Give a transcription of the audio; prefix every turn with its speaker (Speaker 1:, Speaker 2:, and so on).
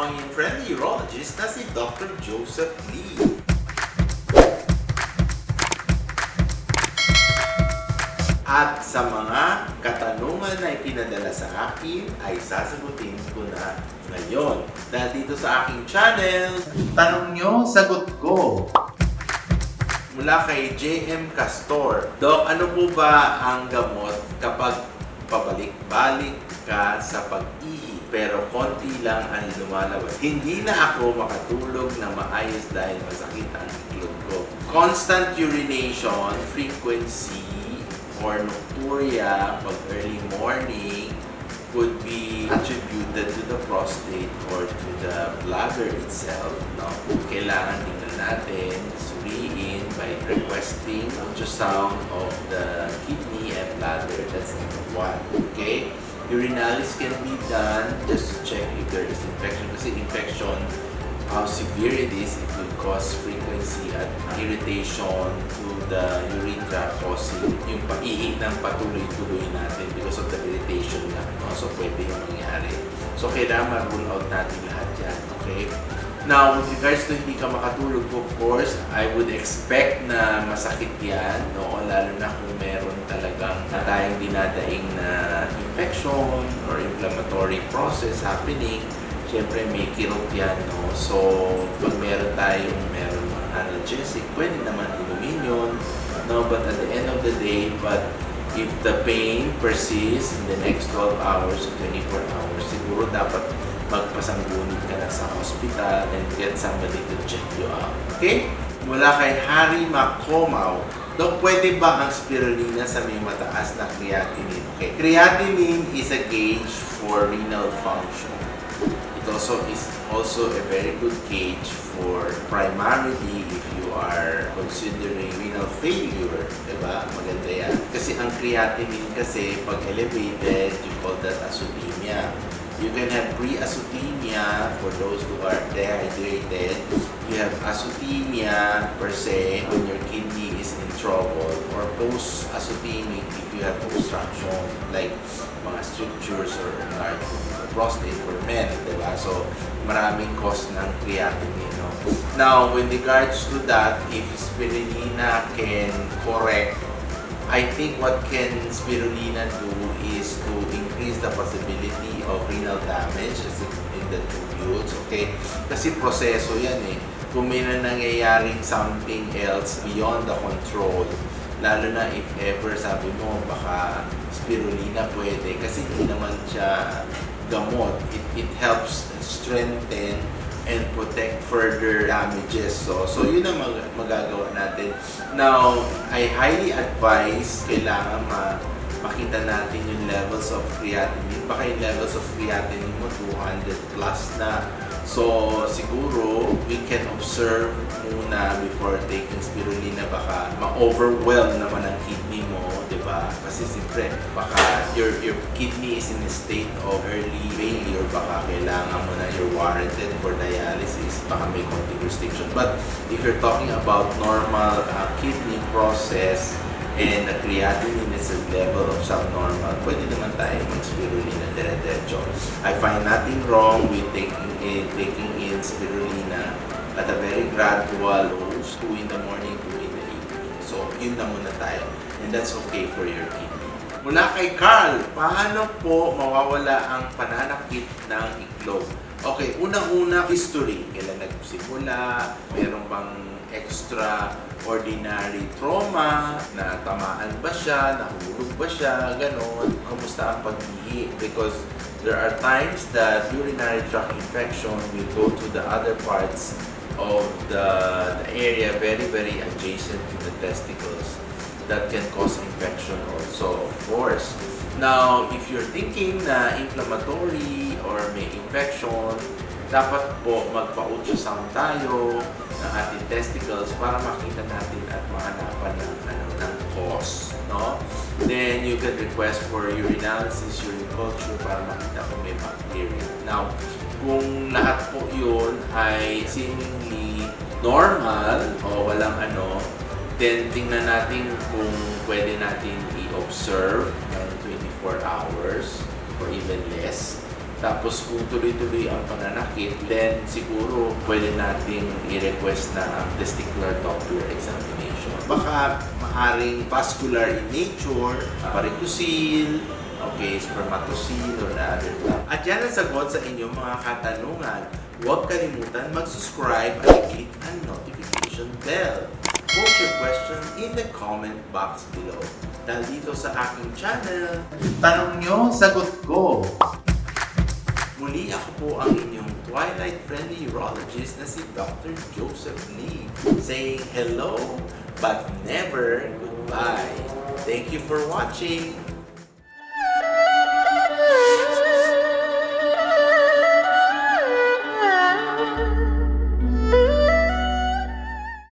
Speaker 1: ang inyong friendly urologist na si Dr. Joseph Lee. At sa mga katanungan na ipinadala sa akin ay sasagutin ko na ngayon. Dahil dito sa aking channel, tanong nyo, sagot ko. Mula kay JM Castor. Dok, ano po ba ang gamot kapag pabalik-balik ka sa pag-ihi pero konti lang ang lumalabas? Hindi na ako makatulog na maayos dahil masakit ang iklog ko. Constant urination, frequency, or nocturia pag early morning could be attributed to the prostate or to the bladder itself. No? Kailangan tingnan natin, suriin by requesting ultrasound of the kidney and bladder. That's number one. Okay? Urinalysis can be done just to check if there is infection. Kasi infection, how severe it is, it will cause frequency at irritation to the urethra, causing yung pag-ihi ng patuloy-tuloy natin because of the irritation na. No? So, pwede yung mangyari. So, kailangan ma-rule out natin lahat yan. Okay? Now, with regards to hindi ka makatulog, of course, I would expect na masakit yan. No? Lalo na kung meron talagang tayong dinadaing na infection or inflammatory process happening. Siyempre may kirot yan, no? So, pag meron mga analgesic, pwede naman inumin yun, no? But at the end of the day, if the pain persists in the next 12 hours to 24 hours, siguro dapat magpasangguni ka na sa hospital and get somebody to check you out. Okay? Mula kay Harry Macomaw. Dok, pwede ba ang spirulina sa may mataas na creatinine? Okay. Creatinine is a gauge for renal function. Is also a very good gauge for primarily if you are considering renal failure, diba? Maganda yan. Kasi ang creatinine kasi pag elevated, you call that azotemia. You can have pre-azotemia for those who are dehydrated. You have azotemia per se when your kidney is in trouble, or post-azotemic if you have obstruction like mga strictures or enlargement of the prostate for men, diba? So, maraming cause ng creatinine, no? Now, with regards to that, if spirulina can correct, I think what can spirulina do is to increase the possibility of renal damage in the tubules, okay? Kasi proseso yan eh. Kung may nangyayaring something else beyond the control, lalo na if ever sabi mo baka spirulina pwede kasi hindi naman siya gamot. It helps strengthen and protect further damages. So yun ang magagawa natin. Now, I highly advise kailangan makita natin yung levels of creatinine. Baka yung levels of creatinine mo 200 plus na. So, siguro, we can observe muna before taking spirulina. Baka ma-overwhelm naman ang kidney mo, di ba? Kasi siyempre, baka your kidney is in a state of early failure. Baka kailangan mo na you're warranted for dialysis. Baka may konting restriction. But if you're talking about normal kidney process, and the creatinine is a level of subnormal, pwede naman tayo mag-spirulina dire-diretso. I find nothing wrong with taking in spirulina at a very gradual dose, 2 in the morning, 2 in the evening. So, yun na muna tayo. And that's okay for your kidney. Mula kay Carl, paano po mawawala ang pananakit ng iklog? Okay, unang-una, history. Kailan nagsimula? Meron bang extraordinary trauma, na tamaan ba siya, nahulog ba siya, ganon, kamusta ang pag-ihi? Because there are times that urinary tract infection will go to the other parts of the area very, very adjacent to the testicles that can cause infection also, of course. Now, if you're thinking na inflammatory or may infection, dapat po magpa-ultrasound tayo ng ating testicles para makita natin at mahanapan ng cause, no? Then you can request for urinalysis, urine culture para makita kung may bacteria. Now, kung lahat po yun ay seemingly normal o walang then tingnan natin kung pwede natin i-observe ng 24 hours or even less. tapos kung tuloy-tuloy ang pananakit, then siguro pwede nating i-request na ang testicular Doppler examination. Baka maaring vascular in nature, varicocele, okay, spermatocele or other type. At yan ang sagot sa inyong mga katanungan. Huwag kalimutan mag-subscribe at click ang notification bell. Post your question in the comment box below. Dahil dito sa aking channel, tanong nyo, sagot ko. Muli ako po ang inyong Twilight-friendly urologist na si Dr. Joseph Lee, saying hello but never goodbye. Thank you for watching.